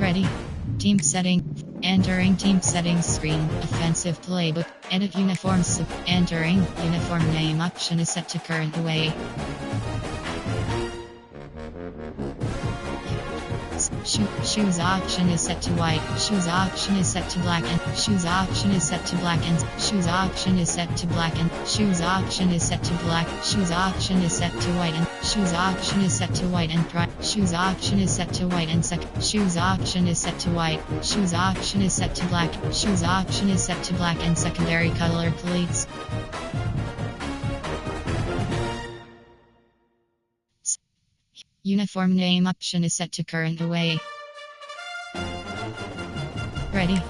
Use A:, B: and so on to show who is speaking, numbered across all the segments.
A: Ready. Team setting. Entering team settings screen. Offensive playbook. Edit uniforms. Entering. Uniform name option is set to current away. Shoes option is set to white. Shoes option is set to black and shoes option is set to black and shoes option is set to black and shoes option is set to black. Shoes option is set to white and shoes option is set to white and shoes option is set to white and shoes option is set to white. Shoes option is set to black. Shoes option is set to black and secondary color cleats. Uniform name option is set to current away. Ready.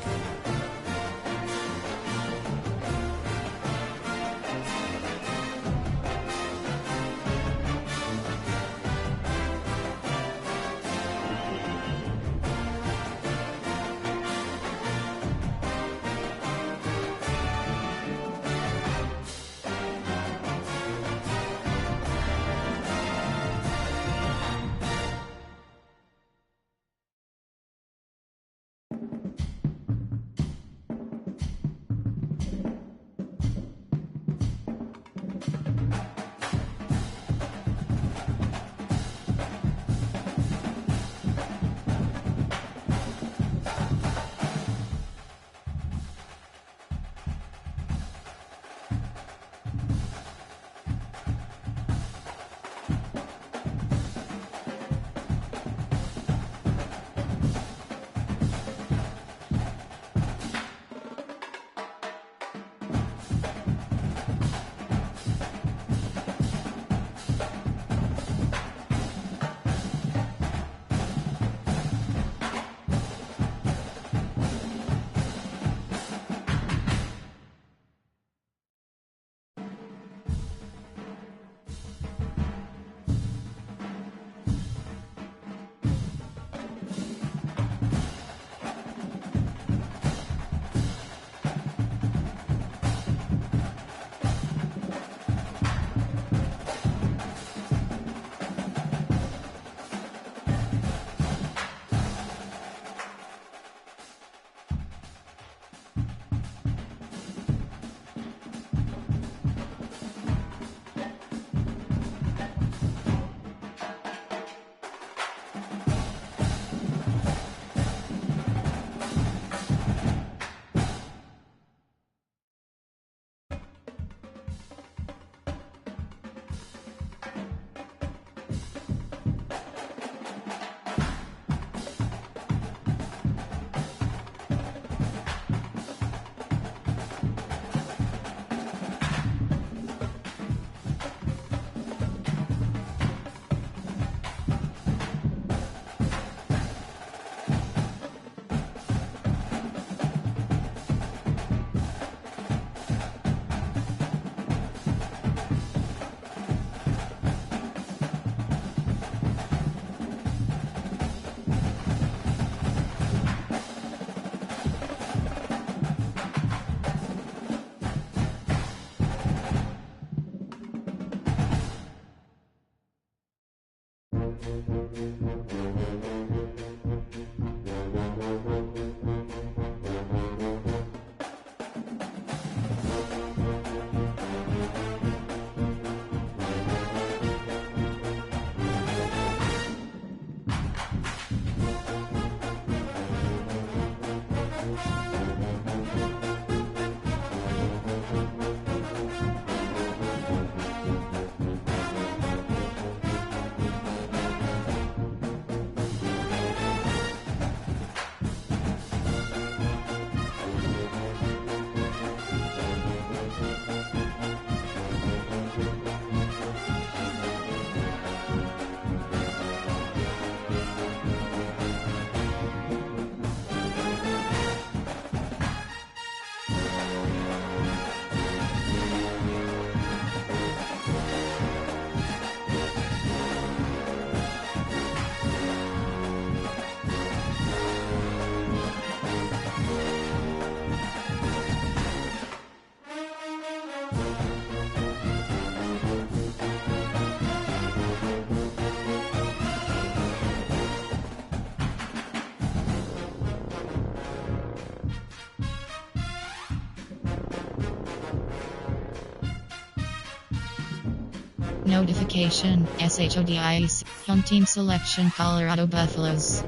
A: Notification, SHODIC, Home Team Selection Colorado Buffaloes.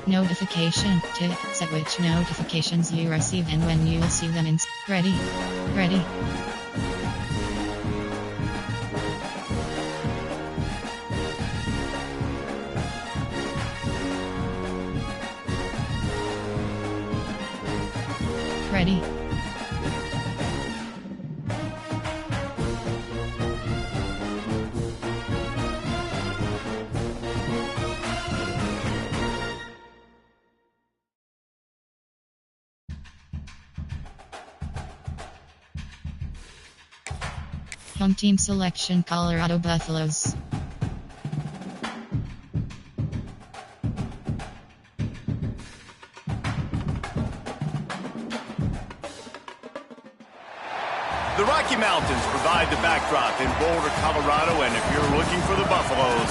A: Notification, set which notifications you receive and when you'll see them in. Ready. Ready. Home Team Selection Colorado Buffaloes.
B: The Rocky Mountains provide the backdrop in Boulder, Colorado, and if you're looking for the Buffaloes,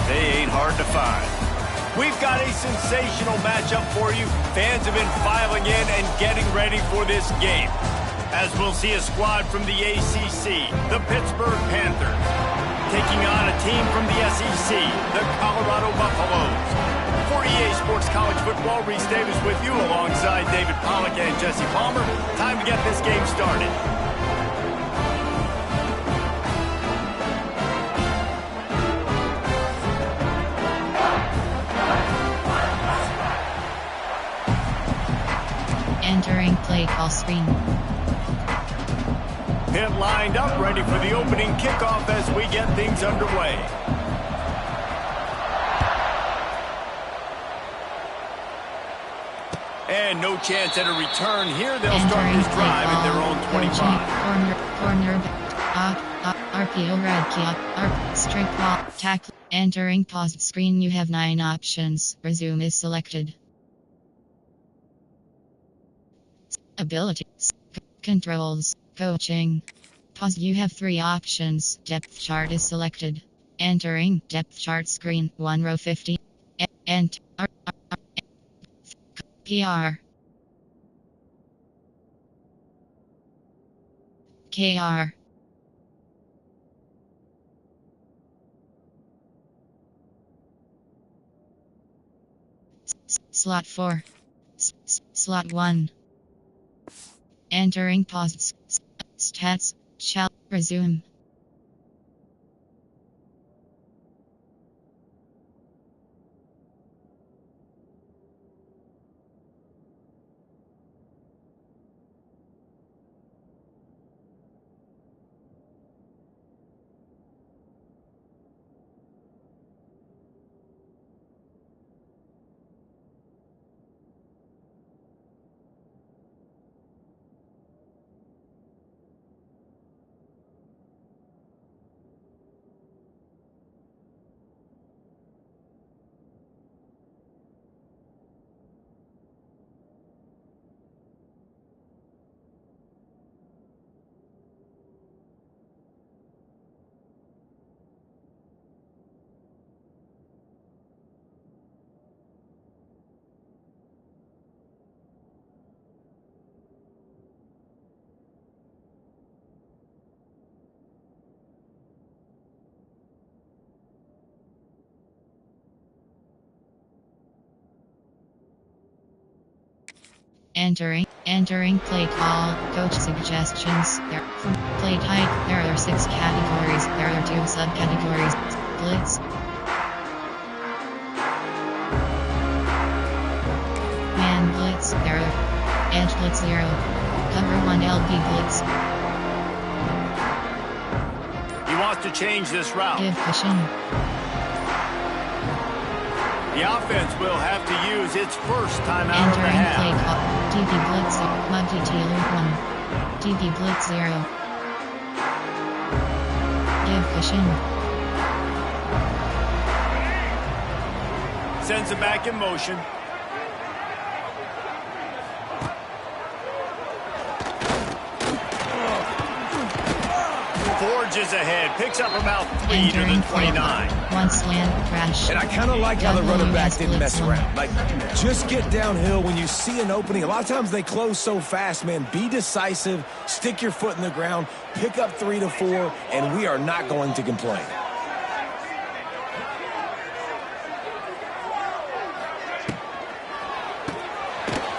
B: they ain't hard to find. We've got a sensational matchup for you. Fans have been filing in and getting ready for this game, as we'll see a squad from the ACC, the Pittsburgh Panthers, taking on a team from the SEC, the Colorado Buffaloes. For EA Sports College Football, Reese Davis with you alongside David Pollack and Jesse Palmer. Time to get this game started.
A: Entering play call screen.
B: Pit lined up, ready for the opening kickoff as we get things underway. And no chance at a return here. They'll start this drive at their own 25.
A: Corner, RPO, red key, straight ball, tackle. Entering pause screen. You have 9 options. Resume is selected. Abilities, controls, coaching. Pause. You have 3 options. Depth chart is selected. Entering depth chart screen. 1 row 50. And PR. KR. Slot 4. Slot 1. Entering pause. Stats. Shall resume. Entering play call, coach suggestions. From play type, there are 6 categories. There are 2 subcategories. Blitz, man blitz, there are edge blitz 0, cover 1 LB blitz.
B: He wants to change this route.
A: Give cushion.
B: The offense will have to use its first timeout of the
A: Entering
B: half.
A: play call, DB blitz, Muggy Taylor 1, DB blitz 0. Give cushion.
B: Sends it back in motion. forges ahead, picks up about 3 to the 29.
A: Once land crash.
C: And I kind of like how the running back didn't mess around. Like, just get downhill when you see an opening. A lot of times they close so fast, man. Be decisive, stick your foot in the ground, pick up 3 to 4, and we are not going to complain.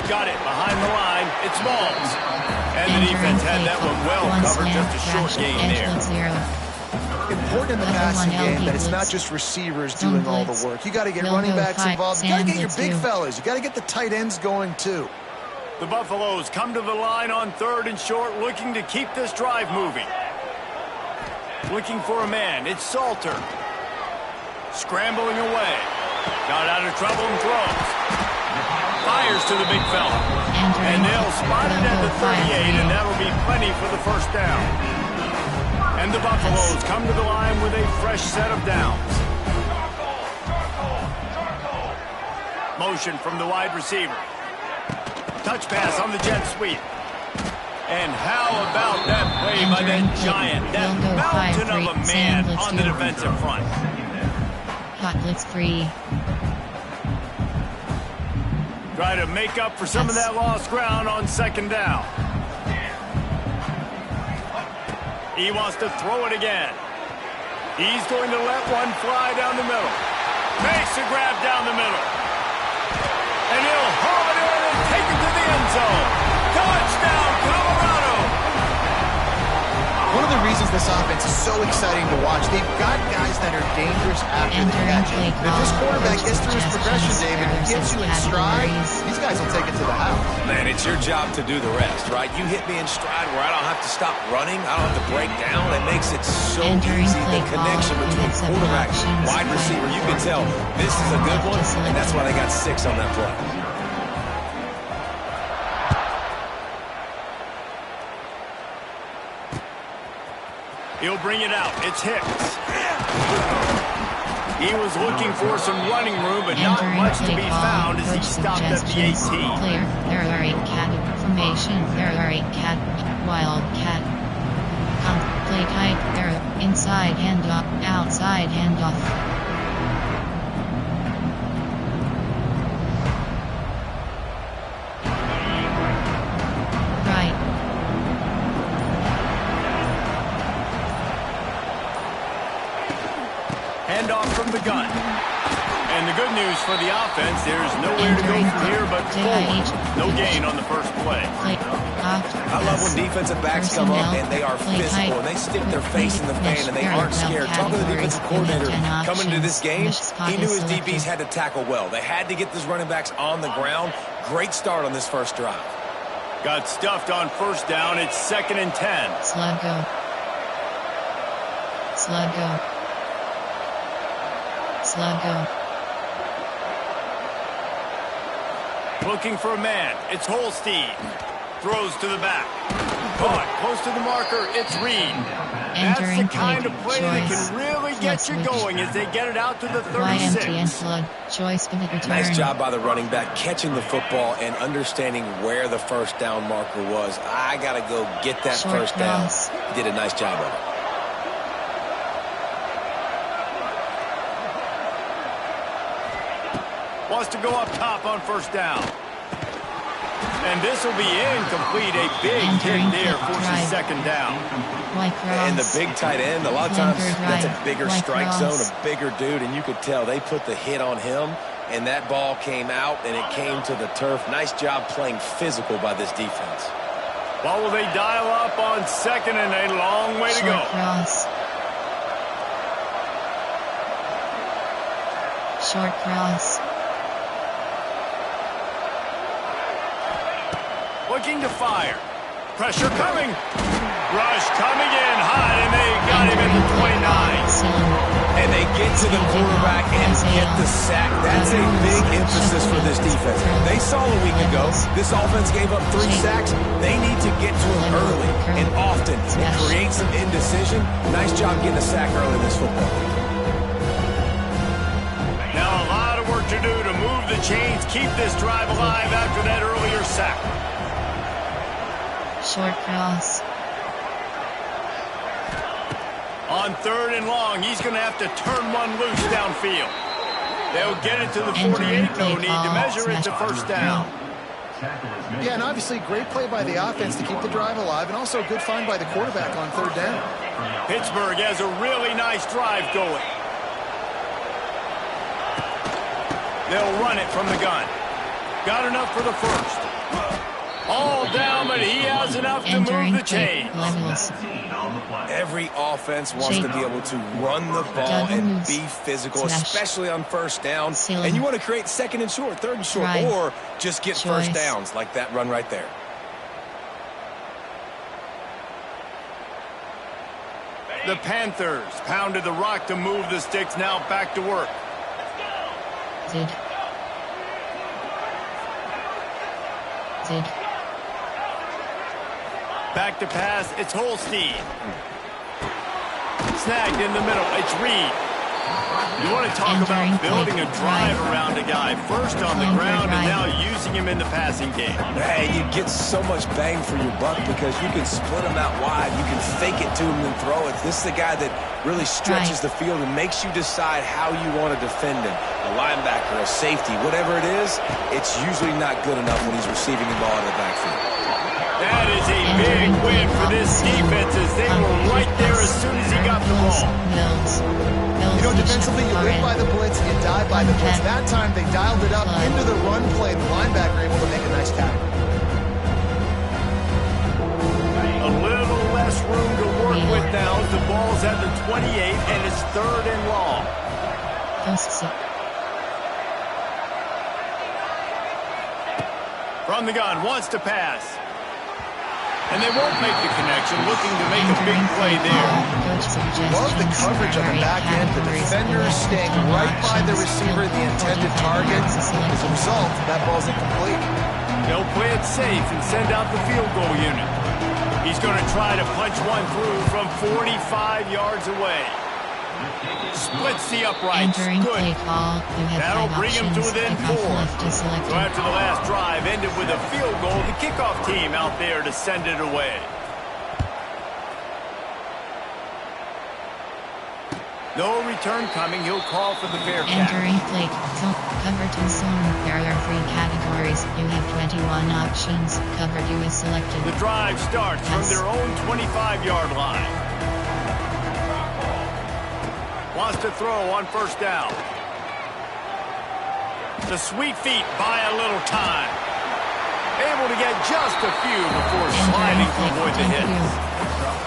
B: Got it behind the line. It's Malls. And the defense had that one well covered. Just a short gain there.
D: Important in the passing game that it's not just receivers doing all the work. You got to get running backs involved. You got to get your big fellas. You got to get the tight ends going too.
B: The Buffaloes come to the line on 3rd and short, looking to keep this drive moving. Looking for a man. It's Salter. Scrambling away. Got out of trouble and throws. Fires to the big fella. And they'll spot it at the 38, and that'll be plenty for the first down. And the Buffaloes come to the line with a fresh set of downs. Motion from the wide receiver. Touch pass on the jet sweep. And how about that play by that giant, that mountain of a man on the defensive front?
A: Hot blitz 3.
B: Try to make up for some of that lost ground on 2nd down. He wants to throw it again. He's going to let one fly down the middle. Makes a grab down the middle. And he'll haul it in and take it to the end zone. Touchdown, Colorado!
D: One of the reasons this offense is so exciting to watch, they've got guys that are dangerous after the catch. If this quarterback gets through his progression, David, and gets you in stride, these guys will take it to the house.
C: Man, it's your job to do the rest, right? You hit me in stride where I don't have to stop running. I don't have to break down. It makes it so easy. The connection between quarterback and wide receiver, you can tell this is a good one, and that's why they got 6 on that play.
B: He'll bring it out. It's Hicks. He was looking for some running room, but not much to be found as he stopped at the 18.
A: Clear. There are 8 cat formation. There are 8 cat. Wildcat. Play tight. There. Inside handoff. Outside handoff.
B: Handoff from the gun. And the good news for the offense, there's nowhere to go from here but forward. No gain on the first play.
C: I love when defensive backs come up and they are physical and they stick their face in the fan and they aren't scared. Talking to the defensive coordinator coming into this game, he knew his DBs had to tackle well. They had to get these running backs on the ground. Great start on this first drive.
B: Got stuffed on 1st down. It's 2nd and 10.
A: Sluggo. Sluggo. Sluggo.
B: Looking for a man. It's Holstein. Throws to the back. Caught close to the marker. It's Reed. That's the kind of play that can really get you going as they get it out to the 36.
A: And flood. Choice of return.
C: Nice job by the running back catching the football and understanding where the 1st down marker was. I got to go get that
A: Short
C: 1st down.
A: cross.
C: He did a nice job of it.
B: Wants to go up top on 1st down. And this will be incomplete. A big hit there forces 2nd down.
C: And the big tight end, a lot of times that's a bigger strike zone, a bigger dude, and you could tell they put the hit on him, and that ball came out, and it came to the turf. Nice job playing physical by this defense.
B: Well, will they dial up on 2nd and a long way to go?
A: Cross. Short cross.
B: Looking to fire. Pressure coming. Rush coming in hot, and they got him at the 29.
C: And they get to the quarterback and get the sack. That's a big emphasis for this defense. They saw a week ago, this offense gave up 3 sacks. They need to get to him early and often and create some indecision. Nice job getting a sack early in this football game.
B: Now a lot of work to do to move the chains, keep this drive alive after that earlier sack.
A: Short cross.
B: On 3rd and long, he's going to have to turn one loose downfield. They'll get it to the 48. No need to measure it to first down.
D: Yeah, and obviously great play by the offense to keep the drive alive, and also a good find by the quarterback on 3rd down.
B: Pittsburgh has a really nice drive going. They'll run it from the gun. Got enough for the first. All down, but he has enough to move the chains.
C: Every offense wants to be able to run the ball and be physical, especially on first down. And you want to create 2nd and short, 3rd and short, or just get first downs like that run right there.
B: The Panthers pounded the rock to move the sticks. Now back to work. Back to pass. It's Holstein. Snagged in the middle. It's Reed. You want to talk about building a drive around a guy. First on the ground and now using him in the passing game.
C: Hey, you get so much bang for your buck because you can split him out wide. You can fake it to him and throw it. This is the guy that really stretches the field and makes you decide how you want to defend him. A linebacker, a safety, whatever it is, it's usually not good enough when he's receiving the ball in the backfield.
B: That is a big win for this defense as they were right there as soon as he got the ball.
D: You know, defensively, you live by the blitz, you die by the blitz. That time, they dialed it up into the run play. The linebacker able to make a nice tackle.
B: A little less room to work with now as the ball's at the 28, and it's 3rd and long. From the gun, wants to pass. And they won't make the connection, looking to make a big play there.
D: Love the coverage on the back end. The defenders staying right by the receiver, the intended target. As a result, that ball's incomplete.
B: They'll play it safe and send out the field goal unit. He's going to try to punch one through from 45 yards away. Splits the uprights. Good. That'll bring him to within 4. So after the last drive ended with a field goal, the kickoff team out there to send it away. No return coming. He'll call for the Bearcats.
A: Entering play. Cover 2 zone. There are 3 categories. You have 21 options. Cover 2 is selected.
B: The drive starts from their own 25-yard line. Wants to throw on first down. The sweet feet buy a little time. Able to get just a few before sliding to avoid the hit.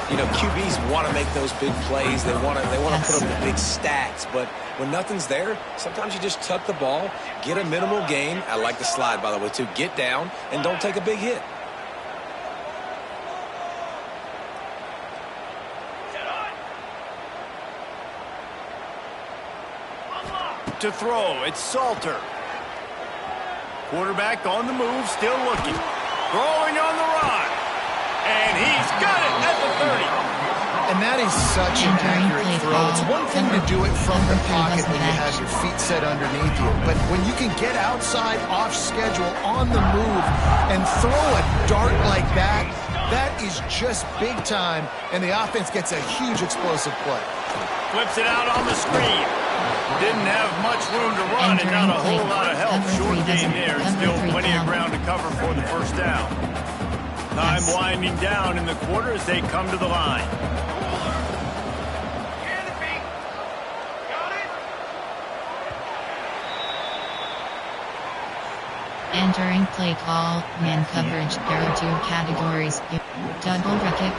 C: You know, QBs want to make those big plays. They want to put up the big stats. But when nothing's there, sometimes you just tuck the ball, get a minimal gain. I like the slide, by the way, too. Get down and don't take a big hit.
B: To throw, it's Salter. Quarterback on the move, still looking. Throwing on the run. And he's got it at the 30.
D: And that is such an accurate throw. It's one thing to do it from the pocket when you have your feet set underneath you. But when you can get outside, off schedule, on the move, and throw a dart like that, that is just big time. And the offense gets a huge explosive play.
B: Flips it out on the screen. Didn't have much room to run and not a whole lot of help. Short game there. Still plenty of ground to cover for the first down. Time winding down in the quarter as they come to the line.
A: Entering play call, man coverage. There are 2 categories. Double bracket,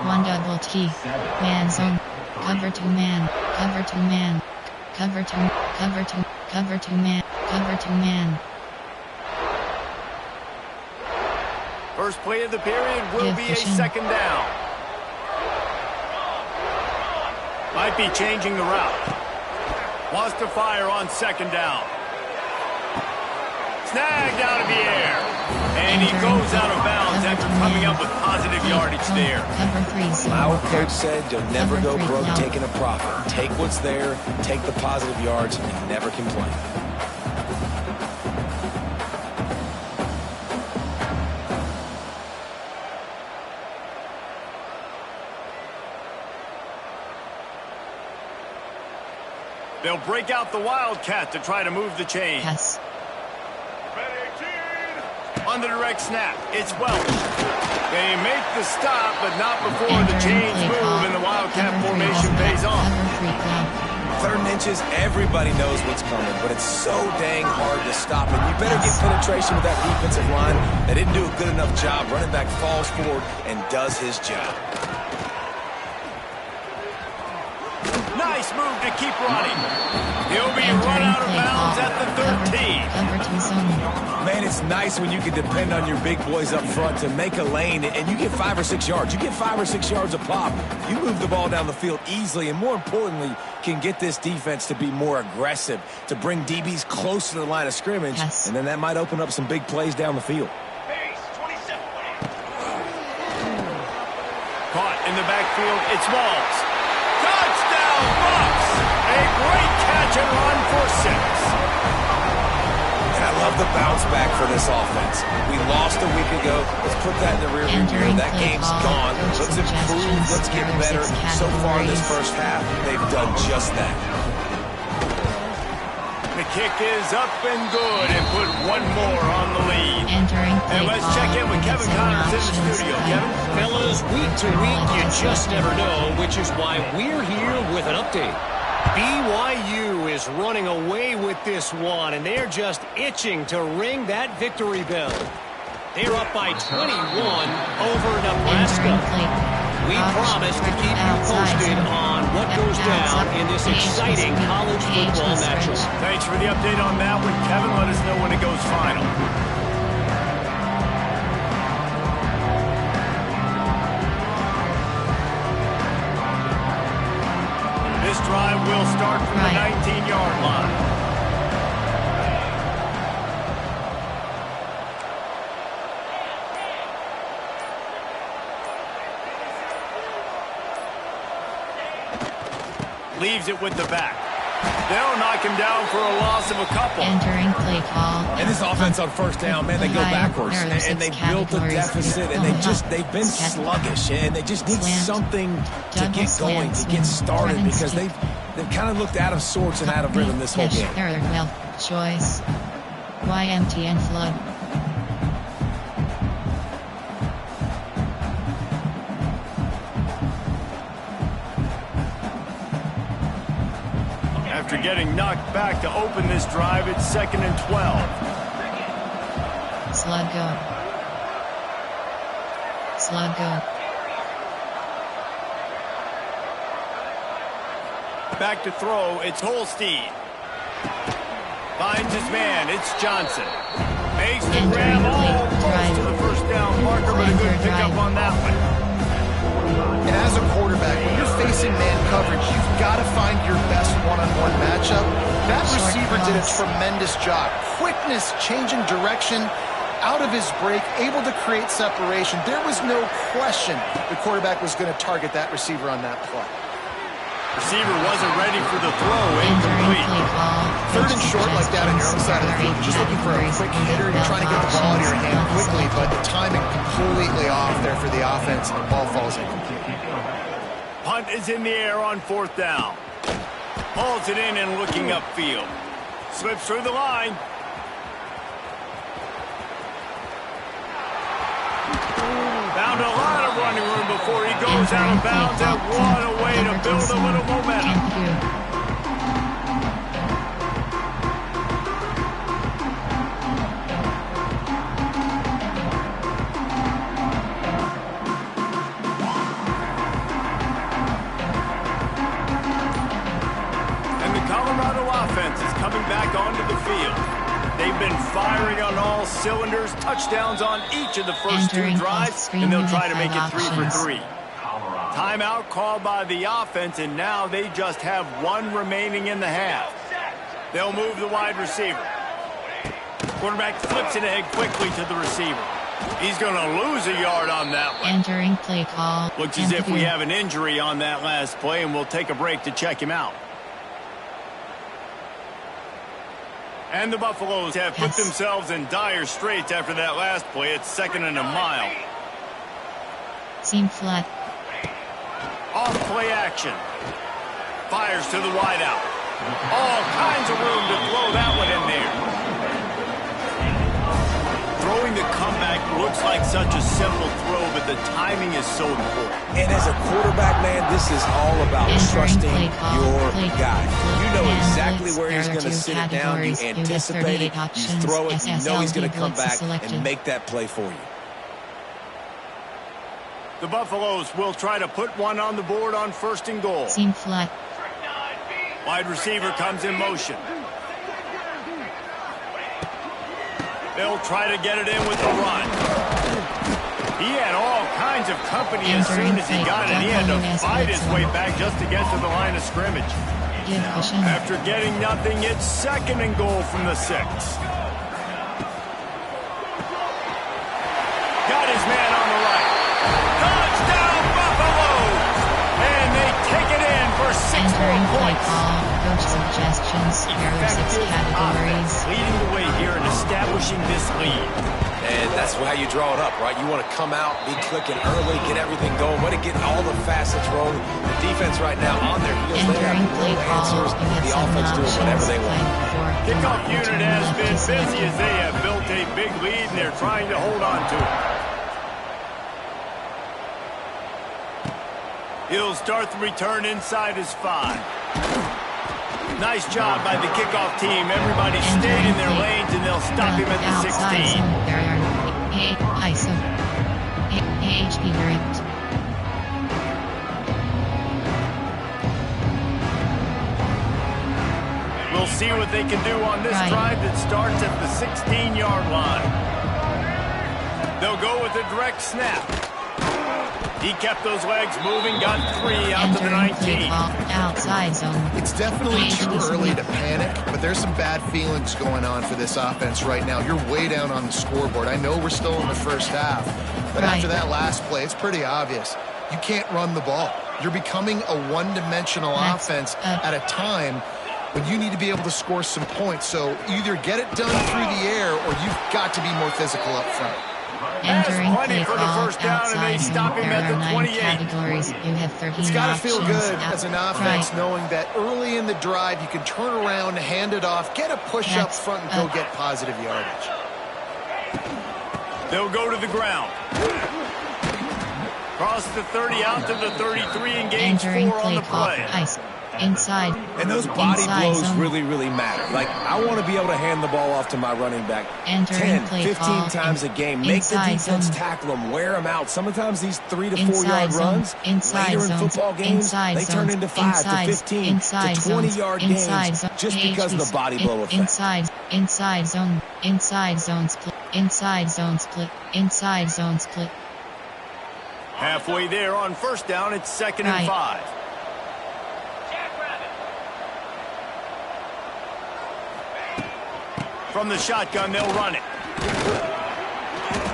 A: 1 double T, man zone, cover 2 man, cover 2 man. Cover 2, cover 2, cover 2 man, cover 2 man.
B: First play of the period will be a second down. Might be changing the route. Wants to fire on second down. Snagged out of the air. And he goes out of bounds after coming up with positive yardage there.
C: My old coach said you'll never go broke taking a profit. Take what's there, take the positive yards, and never complain.
B: They'll break out the Wildcat to try to move the chain.
A: Yes.
B: On the direct snap, it's Welch. They make the stop, but not before the chains move and the Wildcat formation pays off.
C: 3rd and inches, everybody knows what's coming, but it's so dang hard to stop it. You better get penetration with that defensive line. They didn't do a good enough job. Running back falls forward and does his job.
B: Nice move to keep running. He'll be run out of bounds at the 13.
C: Man, it's nice when you can depend on your big boys up front to make a lane and you get 5 or 6 yards. You get 5 or 6 yards a pop. You move the ball down the field easily and, more importantly, can get this defense to be more aggressive, to bring DBs close to the line of scrimmage, and then that might open up some big plays down the field.
B: Caught in the backfield, it's Walls. Touchdown, Bucks! A great catch and run for 6.
C: And I love the bounce back for this offense. We lost a week ago. Let's put that in the rearview mirror. That game's gone. Let's improve. Let's get better. So far in this first half, they've done just that.
B: The kick is up and good and put one more on the lead. And let's check in with Kevin Connors in the studio. Kevin?
E: Fellas, week to week, you just never know, which is why we're here with an update. BYU is running away with this one, and they're just itching to ring that victory bell. They're up by 21 over Nebraska. We promise to keep you posted on what goes down in this exciting college football matchup.
B: Thanks for the update on that one, Kevin. Let us know when it goes final. This drive will start from the 19-yard line. Leaves it with the back. They'll knock him down for a loss of a couple.
A: Entering play call.
C: And this offense on first down, man, they go backwards. And they built a deficit, and they've been sluggish, and they just need something to get going, to get started, because they've kind of looked out of sorts and out of rhythm this whole game.
A: Well, choice. YMT and flood.
B: After getting knocked back to open this drive, it's 2nd and 12.
A: Slug go. Slug go.
B: Back to throw, it's Holstein. Finds his man, it's Johnson. Makes the grab almost to the first down marker, but a good pickup on that one.
D: And as a quarterback, when you're facing man coverage, you've got to find your best one-on-one matchup. That receiver did a tremendous job. Quickness, changing direction, out of his break, able to create separation. There was no question the quarterback was going to target that receiver on that play.
B: Receiver wasn't ready for the throw, incomplete.
D: 3rd and short like that on your own side of the field. You're just looking for a quick hitter. You're trying to get the ball in your hand quickly, but the timing completely off there for the offense, and the ball falls incomplete.
B: Punt is in the air on 4th down. Hauls it in and looking upfield. Slips through the line. Found a lot of running room before he goes out of bounds, and what a way to build a little momentum. Coming back onto the field. They've been firing on all cylinders, touchdowns on each of the first 2 drives, and they'll try to make it 3 for 3. Timeout called by the offense, and now they just have 1 remaining in the half. They'll move the wide receiver. Quarterback flips it ahead quickly to the receiver. He's going to lose a yard on that one.
A: Entering play call.
B: Looks as if we have an injury on that last play, and we'll take a break to check him out. And the Buffaloes have put themselves in dire straits after that last play. It's 2nd and a mile.
A: Seam flat.
B: Off play action. Fires to the wideout. All kinds of room to throw that one in there. Throwing the comeback looks like such a simple throw, but the timing is so important.
C: And as a quarterback, man, this is all about trusting your guy. You know exactly where he's going to sit it down. You anticipate it. You throw it. You know he's going to come back and make that play for you.
B: The Buffaloes will try to put one on the board on 1st and goal.
A: Seam flat.
B: Wide receiver comes in motion. They'll try to get it in with the run. He had all kinds of company as soon as he got it. He had to fight his way back just to get to the line of scrimmage. After getting nothing, it's 2nd and goal from the 6. Got his man on the right. Touchdown, Buffaloes! And they take it in for 6 more points.
A: Coach suggestions. Here are 6 categories.
B: Leading the way here and establishing this lead.
C: And that's how you draw it up, right? You want to come out, be clicking early, get everything going, want to get all the facets rolling. The defense right now on their heels. They have no answers. The offense doing whatever they want.
B: Kickoff unit has been busy as they have built a big lead, and they're trying to hold on to it. He'll start the return inside his 5. Nice job by the kickoff team. Everybody stayed in their lanes, and they'll stop him at the 16.
A: ISO. HP direct.
B: We'll see what they can do on this drive that starts at the 16-yard line. They'll go with a direct snap. He kept those legs moving, got 3 out to the 19.
A: Outside zone.
D: It's definitely too early to panic, but there's some bad feelings going on for this offense right now. You're way down on the scoreboard. I know we're still in the first half, but after that last play, it's pretty obvious. You can't run the ball. You're becoming a one-dimensional offense at a time when you need to be able to score some points. So either get it done through the air or you've got to be more physical up front.
A: Entering play
B: for the
A: call
B: first down, and they stop him at the 28.
A: Categories. You have 13
D: It's got to feel good as an offense
A: right.
D: knowing that early in the drive you can turn around, hand it off, get a push up front, and go get positive yardage.
B: They'll go to the ground. Cross the 30 out to the 33 and gain 4 on the play.
A: Ice. Inside.
C: And those body blows really, really matter. Like, I want to be able to hand the ball off to my running back 10, 15 times a game. Make the defense tackle them, wear them out. Sometimes these 3 to 4 yard runs, later in football games, they turn into 5 to 15 to 20-yard gains just because of the body blow effect.
A: Inside zone split. Inside zone split. Inside zone split.
B: Halfway there on first down, it's 2nd and 5. From the shotgun, they'll run it.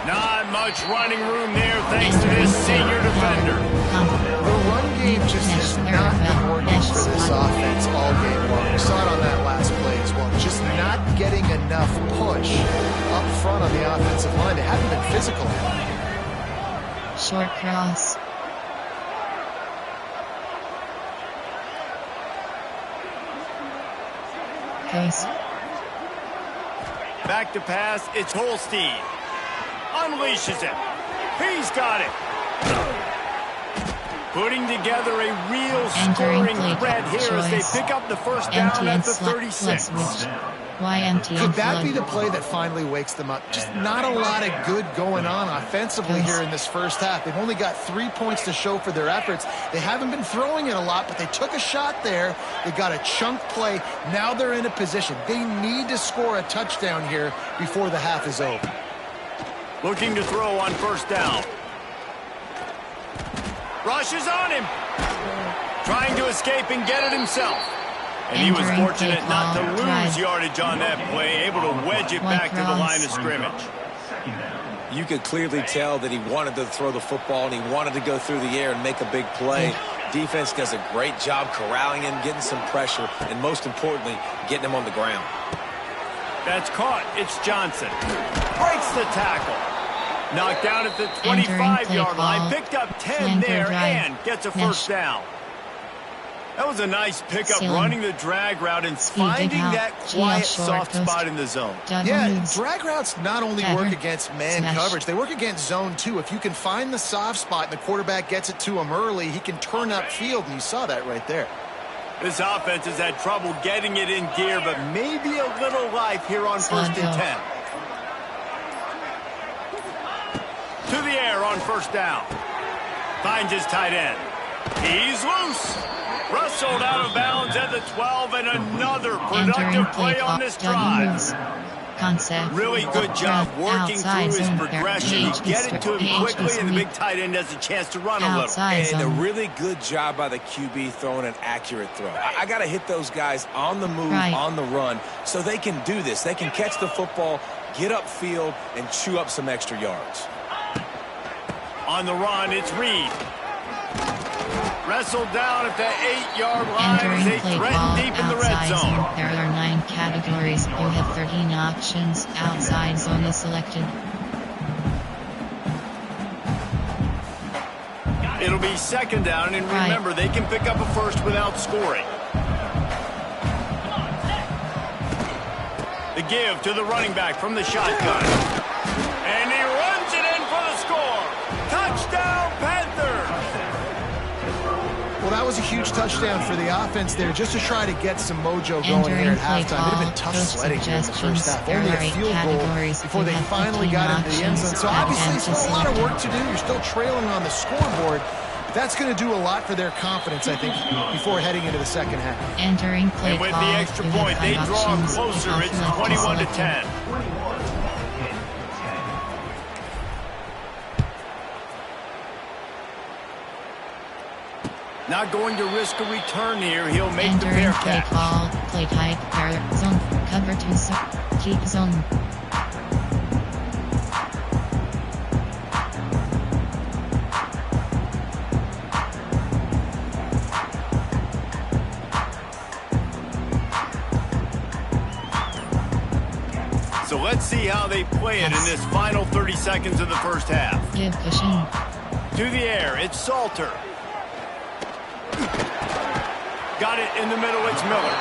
B: Not much running room there thanks to this senior defender.
D: The run game just has not been working for this offense all game long. We saw it on that last play as well. Just not getting enough push up front on the offensive line. They haven't been physical.
A: Short cross. Case.
B: Back to pass, it's Holstein. Unleashes it. He's got it. Putting together a real scoring threat here as they pick up the first down at the 36.
D: Could that be the play that finally wakes them up? Just not a lot of good going on offensively here in this first half. They've only got 3 points to show for their efforts. They haven't been throwing it a lot, but they took a shot there. They got a chunk play. Now they're in a position. They need to score a touchdown here before the half is over.
B: Looking to throw on first down. Rushes on him. Trying to escape and get it himself. And he was fortunate not to lose yardage on that play, able to wedge it back to the line of scrimmage.
C: You could clearly tell that he wanted to throw the football and he wanted to go through the air and make a big play. Defense does a great job corralling him, getting some pressure, and most importantly, getting him on the ground.
B: That's caught. It's Johnson. Breaks the tackle. Knocked down at the 25-yard line. Picked up 10 there and gets a first down. That was a nice pickup,
A: Ceiling.
B: running the drag route and
A: Speed
B: finding
A: out.
B: that
A: GL
B: quiet,
A: short
B: soft
A: coast.
B: spot in the zone.
D: Yeah,
A: moves.
D: drag routes not only
A: Header.
D: work against man
A: Smash.
D: coverage, they work against zone too. If you can find the soft spot and the quarterback gets it to him early, he can turn upfield, and you saw that right there.
B: This offense has had trouble getting it in gear, but maybe a little life here on first and 10. To the air on first down. Finds his tight end. He's loose. Wrestled out of bounds at the 12, and another productive play on this drive.
A: Concept.
B: Really good job working through his
A: zone.
B: progression. You get it to him quickly, and the big tight end has a chance to run a little.
C: And a really good job by the QB throwing an accurate throw. I got to hit those guys on the move, on the run, so they can do this. They can catch the football, get upfield, and chew up some extra yards.
B: On the run, it's Reed. Wrestled down at the 8-yard line as they threaten deep in the red zone.
A: There are 9 categories. You have 13 options. Outside zone is selected.
B: It'll be second down, and remember, they can pick up a first without scoring. The give to the running back from the shotgun. And he runs it in for the score. Touchdown, Panthers!
D: Well, that was a huge touchdown for the offense there, just to try to get some mojo going here at halftime. It would have been tough sledding here in the first half. Only a field goal before they finally got into the end zone. So obviously, still a lot of work to do. You're still trailing on the scoreboard. That's going to do a lot for their confidence, I think, before heading into the second half.
A: Entering play
B: and with the extra point, they draw closer. It's 21-10. Not going to risk a return here. He'll make the fair
A: play
B: catch.
A: Call, play type, pair, zone, cover 2, keep zone.
B: So let's see how they play it in this final 30 seconds of the first half.
A: Give cushion.
B: To the air, it's Salter. Got it in the middle, it's Miller.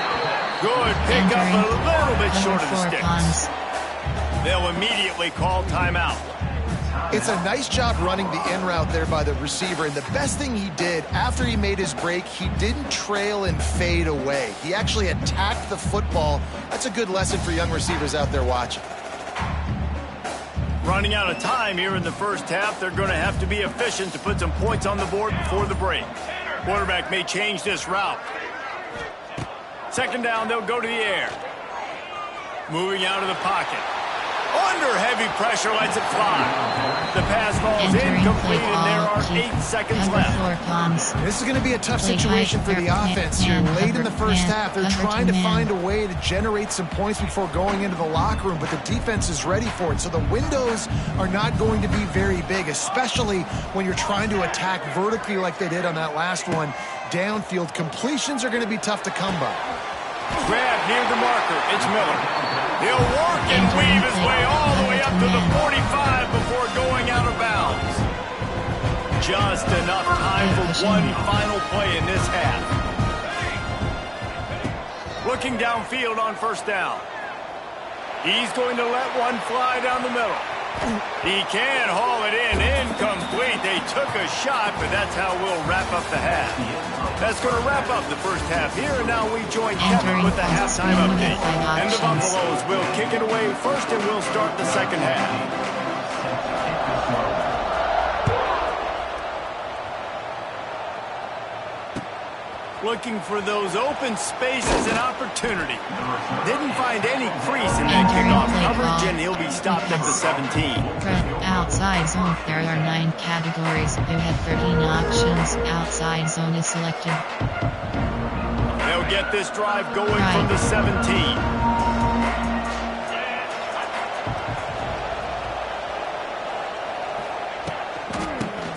B: Good pickup, a little bit short of the sticks. They'll immediately call timeout.
D: It's a nice job running the in route there by the receiver, and the best thing he did after he made his break, he didn't trail and fade away. He actually attacked the football. That's a good lesson for young receivers out there watching.
B: Running out of time here in the first half, they're going to have to be efficient to put some points on the board before the break. Quarterback may change this route. Second down, they'll go to the air. Moving out of the pocket. Under heavy pressure, lets it fly. The pass falls incomplete, and there are 8 seconds left.
D: This is going to be a tough situation for the offense here. Late in the first half, they're trying to find a way to generate some points before going into the locker room, but the defense is ready for it. So the windows are not going to be very big, especially when you're trying to attack vertically like they did on that last one. Downfield completions are going to be tough to come by.
B: Grab near the marker. It's Miller. He'll work and weave his way all the way up to the 45 before going out of bounds. Just enough time for one final play in this half. Looking downfield on first down. He's going to let one fly down the middle. He can haul it in. Incomplete. They took a shot, but that's how we'll wrap up the half. That's going to wrap up the first half here, and now we join Kevin with the halftime update. And the Buffaloes will kick it away first, and we'll start the second half. Looking for those open spaces and opportunity. Didn't find any crease in that kickoff coverage, and he'll be stopped at the 17.
A: Outside zone. There are 9 categories. You have 13 options. Outside zone is selected.
B: They'll get this drive going from the 17.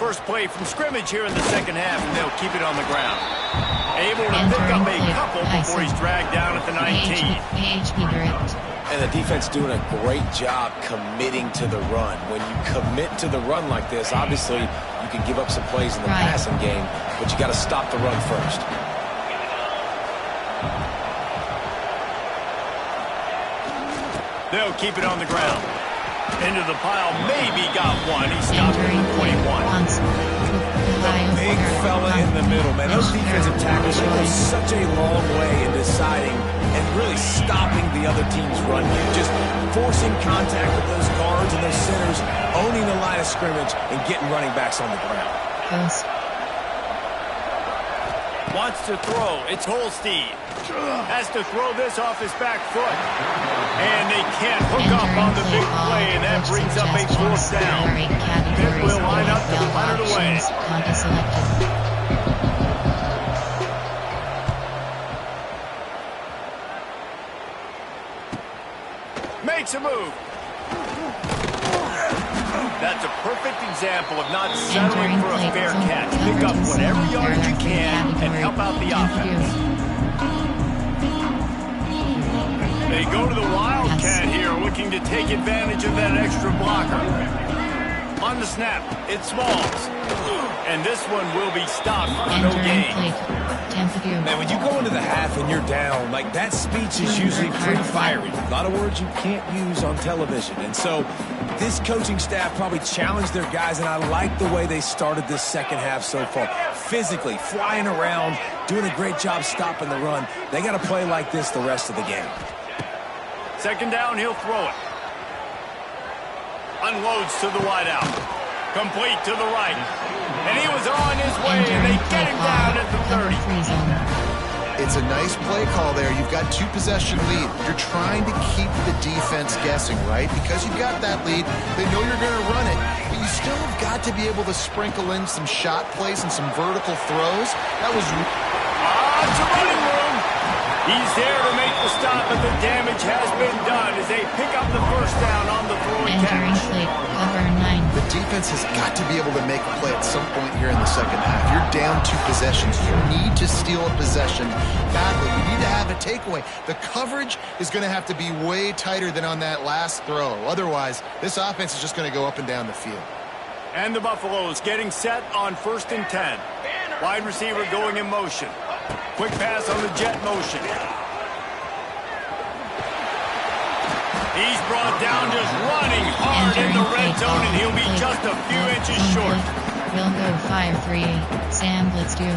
B: First play from scrimmage here in the second half, and they'll keep it on the ground. Able to pick up a couple before he's dragged down at the 19.
C: And the defense doing a great job committing to the run. When you commit to the run like this, obviously you can give up some plays in the passing game, but you got to stop the run first.
B: They'll keep it on the ground. Into the pile, maybe got one. He stopped at the 21.
C: The big fella in the middle, man. Those defensive tackles go such a long way in deciding and really stopping the other team's run game. Just forcing contact with those guards and those centers, owning the line of scrimmage, and getting running backs on the ground.
B: Wants to throw. It's Holstein. Has to throw this off his back foot. And they can't hook up on the big play, and that brings up a fourth down. Pitt will line up to punt it away. Makes a move. That's a perfect example of not settling for a fair catch. Pick up whatever yardage you can and help out the offense. They go to the Wildcat here, looking to take advantage of that extra blocker. On the snap, it's Smalls. And this one will be stopped for no gain.
C: Man, when you go into the half and you're down, like, that speech is usually pretty fiery. A lot of words you can't use on television. And so this coaching staff probably challenged their guys, and I like the way they started this second half so far. Physically, flying around, doing a great job stopping the run. They got to play like this the rest of the game.
B: Second down, he'll throw it. Unloads to the wideout. Complete to the right. And he was on his way, and they get him down at the 30.
D: It's a nice play call there. You've got 2-possession lead. You're trying to keep the defense guessing, right? Because you've got that lead, they know you're going to run it, but you still have got to be able to sprinkle in some shot plays and some vertical throws. That was...
B: It's a running room. He's there to make the stop, but the damage has been done as they pick up the first down on the throwing catch.
A: Cover 9.
D: The defense has got to be able to make a play at some point here in the second half. You're down 2 possessions. You need to steal a possession badly. You need to have a takeaway. The coverage is going to have to be way tighter than on that last throw. Otherwise, this offense is just going to go up and down the field.
B: And the Buffaloes getting set on 1st and 10. Wide receiver going in motion. Quick pass on the jet motion. He's brought down just running hard in the red zone, and he'll be just a few inches short.
A: We'll go 5-3-8. Sam, let's do.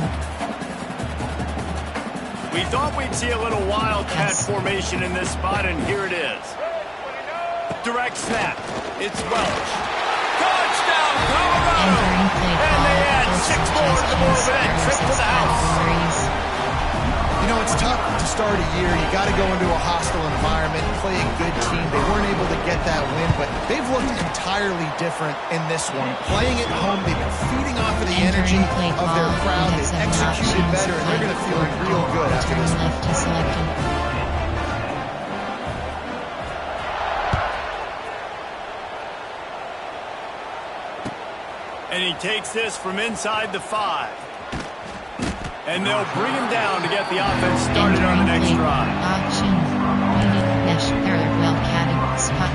B: We thought we'd see a little wildcat formation in this spot, and here it is. Direct snap. It's Welch. Touchdown, Colorado! And they add 6 more to the Morvet trip to the house.
D: You know, it's tough to start a year. You got to go into a hostile environment, play a good team. They weren't able to get that win, but they've looked entirely different in this one. Playing at home, they've been feeding off of the energy of their crowd. They've executed better, and they're going to feel real good after this one.
B: And he takes this from inside the 5. And they'll bring him down to get the offense started on the next drive.
A: Option. Well catted. Spot.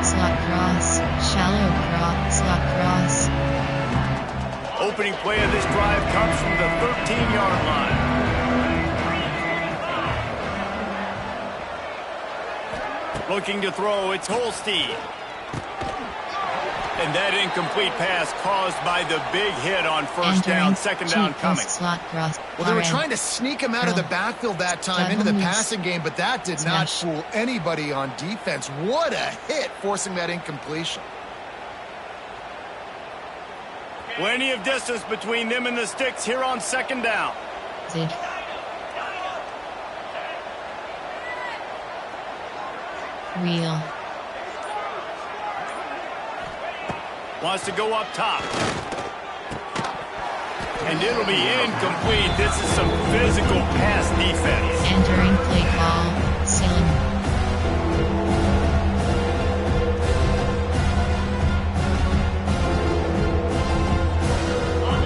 A: Slot cross. Shallow cross. Slot cross.
B: Opening play of this drive comes from the 13-yard line. Looking to throw, it's Holstein. And that incomplete pass caused by the big hit on first down, second down coming.
D: Well, they were trying to sneak him out of the backfield that time into the passing game, but that did not fool anybody on defense. What a hit, forcing that incompletion.
B: Plenty of distance between them and the sticks here on second down.
A: Wheel.
B: Wants to go up top. And it'll be incomplete. This is some physical pass defense.
A: Entering play call. Cylinder.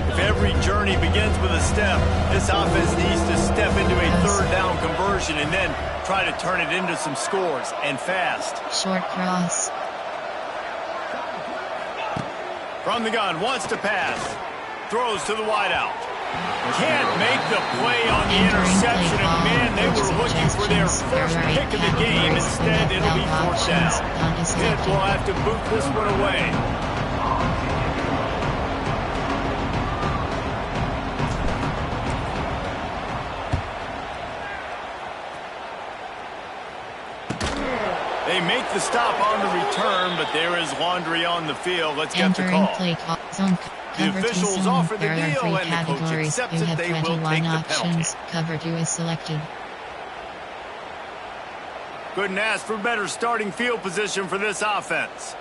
B: If every journey begins with a step, this offense needs to step into a third down conversion and then try to turn it into some scores, and fast.
A: Short cross.
B: From the gun, wants to pass. Throws to the wideout. Can't make the play on the interception, and man, they were looking for their first pick of the game. Instead, it'll be fourth down. Pitt will have to boot this one away. They make the stop on the return, but there is laundry on the field. Let's get the call. The officials offer the deal, and the coach accepts it. They will take the penalty.
A: Cover 2 is selected.
B: Couldn't ask for better starting field position for this offense.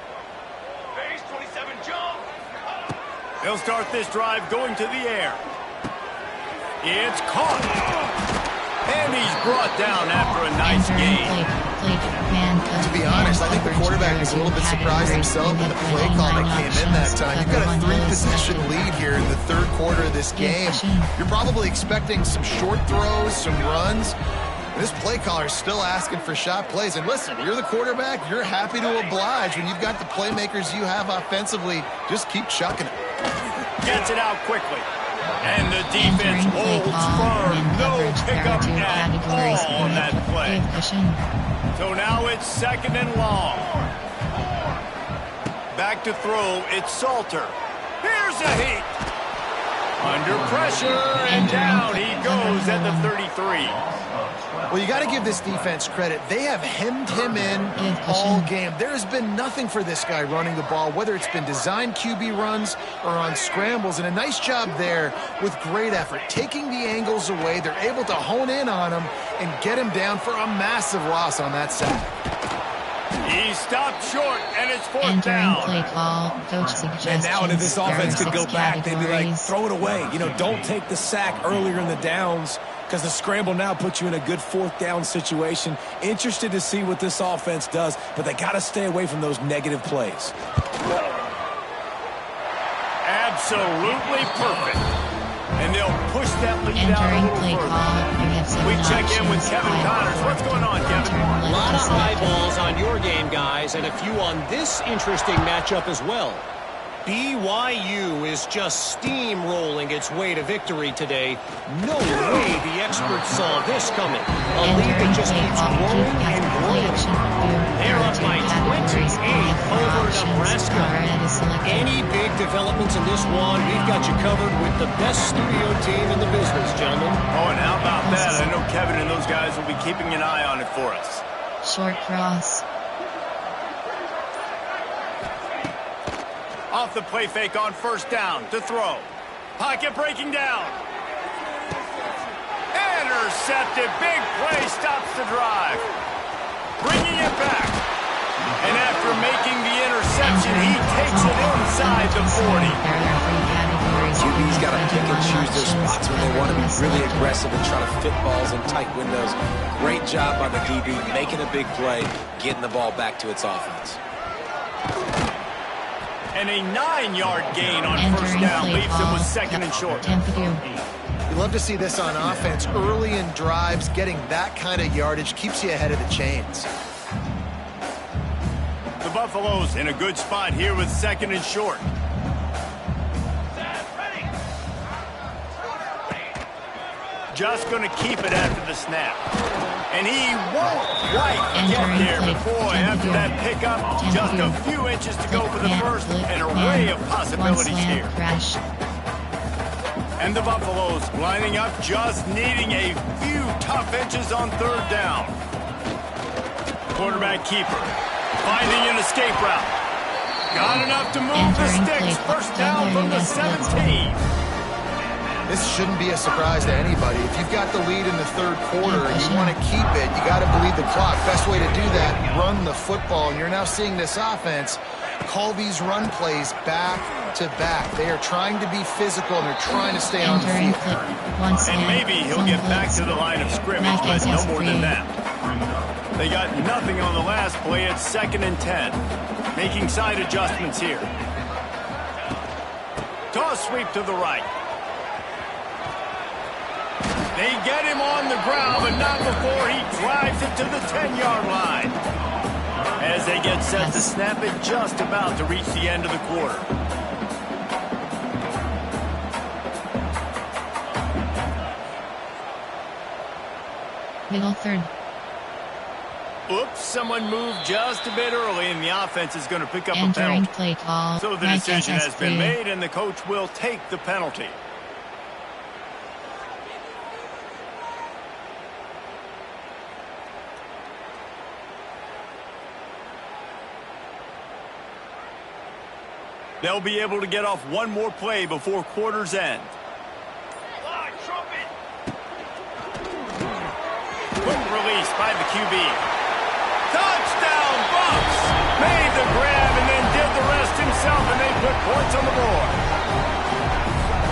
F: Base 27 jump.
B: They'll start this drive going to the air. It's caught. And he's brought down after a nice gain.
D: To be honest, I think the quarterback was a little bit surprised himself with the play call that came in that time. You've got a 3-possession lead here in the third quarter of this game. You're probably expecting some short throws, some runs. This play caller is still asking for shot plays. And listen, you're the quarterback. You're happy to oblige when you've got the playmakers you have offensively. Just keep chucking it.
B: Gets it out quickly. And the defense holds firm. No pickup at all on that play. So now it's second and long. Back to throw. It's Salter. Here's a heat. Under pressure, and down he goes at the 33.
D: Well, you got to give this defense credit. They have hemmed him in all game. There has been nothing for this guy running the ball, whether it's been designed QB runs or on scrambles, and a nice job there with great effort. Taking the angles away, they're able to hone in on him and get him down for a massive loss on that sack.
B: He stopped short, and it's fourth down.
A: Play call. Coach suggests.
C: And now if this offense could go back, they'd be like, throw it away. You know, don't take the sack earlier in the downs, because the scramble now puts you in a good fourth down situation. Interested to see what this offense does, but they got to stay away from those negative plays.
B: Absolutely perfect. And they'll push that lead out a little further. We check in with Kevin Connors. What's going on, Kevin?
E: A lot of eyeballs on your game, guys, and a few on this interesting matchup as well. BYU is just steamrolling its way to victory today. No way the experts saw this coming. A lead that just keeps growing and growing. They're up by 28 over Nebraska. Any big developments in this one, we've got you covered with the best studio team in the business, gentlemen.
B: Oh, and how about that? I know Kevin and those guys will be keeping an eye on it for us.
A: Short cross.
B: Off the play fake on first down to throw. Pocket breaking down. Intercepted. Big play stops the drive. Bringing it back. And after making the interception, he takes it inside the 40.
C: QB's got to pick and choose their spots when they want to be really aggressive and try to fit balls in tight windows. Great job by the DB making a big play, getting the ball back to its offense.
B: And a 9-yard gain on first down leaves him with second and short.
D: You love to see this on offense. Early in drives, getting that kind of yardage keeps you ahead of the chains.
B: The Buffaloes in a good spot here with second and short. Just going to keep it after the snap. And he won't quite get there. But boy, after that pickup, just a few inches to go for the first. An array of possibilities here. And the Buffaloes lining up, just needing a few tough inches on third down. Quarterback keeper finding an escape route. Got enough to move the sticks. First down from the 17.
D: This shouldn't be a surprise to anybody. If you've got the lead in the third quarter and you want to keep it, you got to bleed the clock. Best way to do that, run the football. And you're now seeing this offense call these run plays back to back. They are trying to be physical, and they're trying to stay on the field.
B: And maybe he'll get back to the line of scrimmage, but no more than that. They got nothing on the last play. It's second and 10. Making side adjustments here. Toss sweep to the right. They get him on the ground, but not before he drives it to the 10-yard line. As they get set to snap it, just about to reach the end of the quarter.
A: Middle third.
B: Oops, someone moved just a bit early, and the offense is going to pick up a
A: Entering
B: penalty.
A: play call.
B: So the
A: Right
B: decision has been
A: SSP.
B: made, and the coach will take the penalty. They'll be able to get off one more play before quarter's end. Quick release by the QB. Touchdown, Bucks! Made the grab and then did the rest himself, and they put points on the board.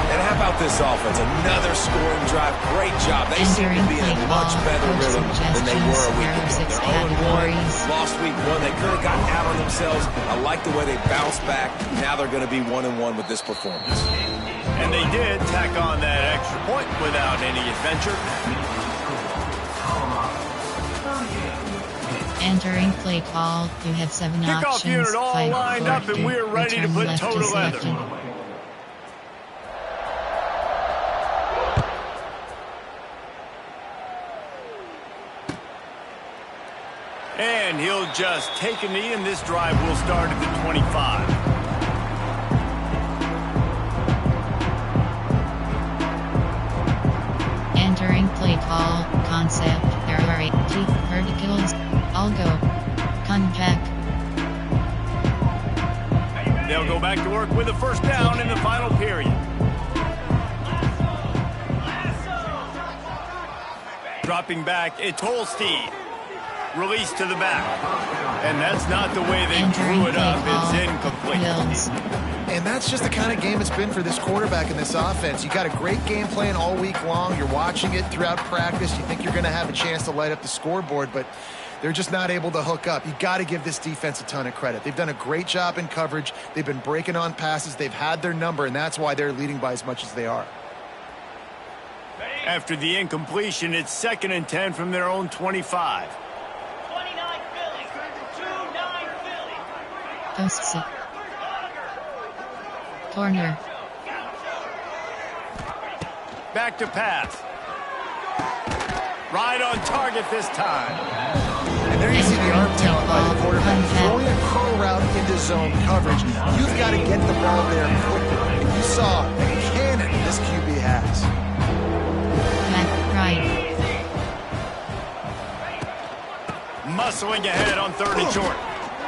C: And how about this offense? Another scoring drive. Great job. They seem to be in a much better rhythm than they were a week ago. They're 0-1. Lost week 1. They could have gotten out on themselves. I like the way they bounced back. Now they're going to be 1-1 with this performance.
B: And they did tack on that extra point without any adventure.
A: Entering play call. You have 7
B: Kickoff
A: options.
B: unit all
A: 5
B: lined up, and we're ready to
A: return
B: put
A: left
B: toe to
A: is
B: leather.
A: selected.
B: And he'll just take a knee, and this drive will start at the 25.
A: Entering play call. Concept. There are 8 verticals. I'll go. Contact.
B: They'll go back to work with a first down in the final period. Dropping back, it's Holstein. Release to the back. And that's not the way they drew it up. It's incomplete.
D: And that's just the kind of game it's been for this quarterback in this offense. You got a great game plan all week long. You're watching it throughout practice. You think you're going to have a chance to light up the scoreboard, but they're just not able to hook up. You got to give this defense a ton of credit. They've done a great job in coverage. They've been breaking on passes. They've had their number, and that's why they're leading by as much as they are.
B: After the incompletion, it's 2nd and 10 from their own 25.
F: 29 Philly. 2-9 Philly.
A: Posts. Corner.
B: Back to pass. Right on target this time.
D: And there you see the arm talent by the quarterback. Throwing a curl route into zone coverage. You've got to get the ball there quickly. And you saw the cannon this QB has.
A: Back right.
B: Muscling ahead on 3rd and short.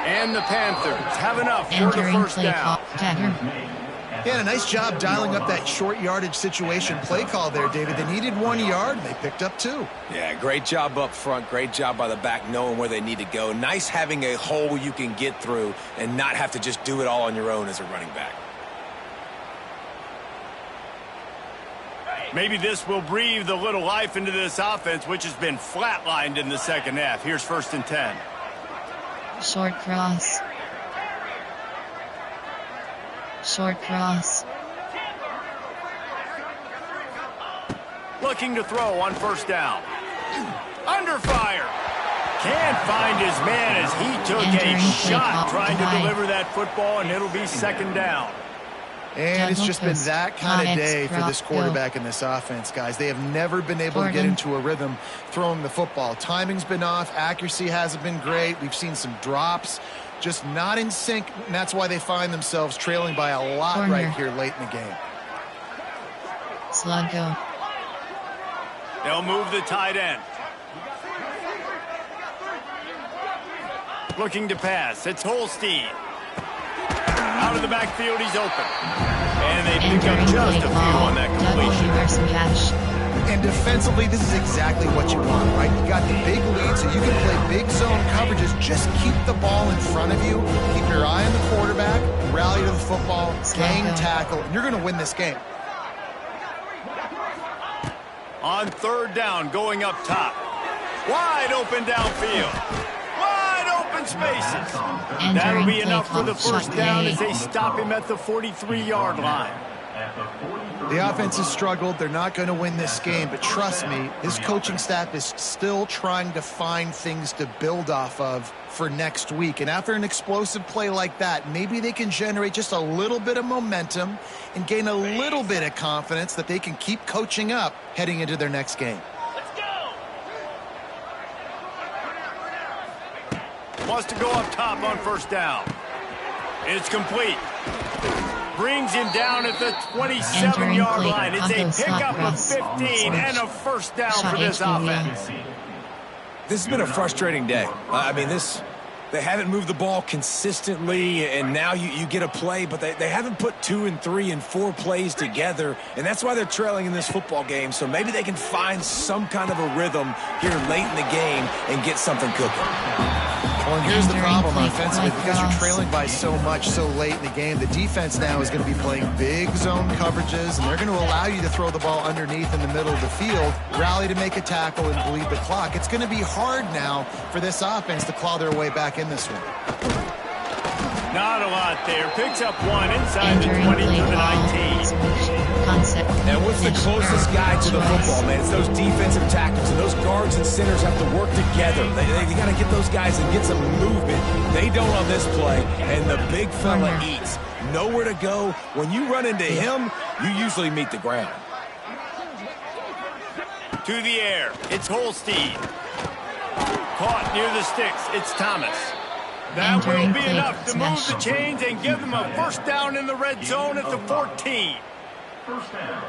B: And the Panthers have enough for the
A: Entering
B: first
A: play
B: down.
A: call. Tagger.
D: Yeah, a nice job dialing up that short yardage situation play call there, David. They needed 1 yard, and they picked up 2.
C: Yeah, great job up front. Great job by the back knowing where they need to go. Nice having a hole you can get through and not have to just do it all on your own as a running back.
B: Maybe this will breathe a little life into this offense, which has been flatlined in the second half. Here's 1st and 10.
A: Short cross. Short cross.
B: Looking to throw on 1st down. Under fire. Can't find his man as he took
A: Entering
B: a
A: play
B: shot
A: call.
B: trying to
A: High.
B: deliver that football, and it'll be 2nd down.
D: And it's
A: Double
D: just been
A: twist.
D: that kind of
A: Onyx
D: day for this
A: drop,
D: quarterback in this offense, guys. They have never been able to get
A: Gordon.
D: into a rhythm throwing the football. Timing's been off. Accuracy hasn't been great. We've seen some drops. Just not in sync, and that's why they find themselves trailing by a lot
A: Corner.
D: right here late in the game.
A: Sluggo.
B: They'll move the tight end. Looking to pass. It's Holstein. Out of the backfield, he's open. And they pick up
A: Entering
B: just a
A: play
B: few
A: call.
B: on that
A: Double
B: completion.
A: reverse cash.
D: And defensively, this is exactly what you want, right? You got the big lead, so you can play big zone coverages. Just keep the ball in front of you. Keep your eye on the quarterback. Rally to the football. Gang tackle. And you're going to win this game.
B: On 3rd down, going up top. Wide open downfield. Wide open spaces. That'll be enough for the first down as they stop him at the 43-yard line.
D: The offense has struggled. They're not going to win this game, but trust me, his coaching staff is still trying to find things to build off of for next week. And after an explosive play like that, maybe they can generate just a little bit of momentum and gain a little bit of confidence that they can keep coaching up heading into their next game.
F: Let's go.
B: Wants to go up top on first down. It's complete. Brings him down at the 27-yard line. It's a pickup of 15 and a first down for this offense.
C: This has been a frustrating day. I mean, they haven't moved the ball consistently, and now you get a play, but they haven't put 2 and 3 and 4 plays together, and that's why they're trailing in this football game. So maybe they can find some kind of a rhythm here late in the game and get something cooking.
D: Well, and here's the problem offensively. Because you're trailing by so much so late in the game, the defense now is going to be playing big zone coverages, and they're going to allow you to throw the ball underneath in the middle of the field, rally to make a tackle, and bleed the clock. It's going to be hard now for this offense to claw their way back in this one.
B: Not a lot there. Picks up 1 inside the 20 to the 19.
C: And what's the closest guy to the football, man? It's those defensive tackles, and those guards and centers have to work together. They got to get those guys and get some movement. They don't on this play, and the big fella eats. Nowhere to go. When you run into him, you usually meet the ground.
B: To the air. It's Holstein. Caught near the sticks. It's Thomas. That will be enough to move the chains and give them a first down in the red zone at the 14.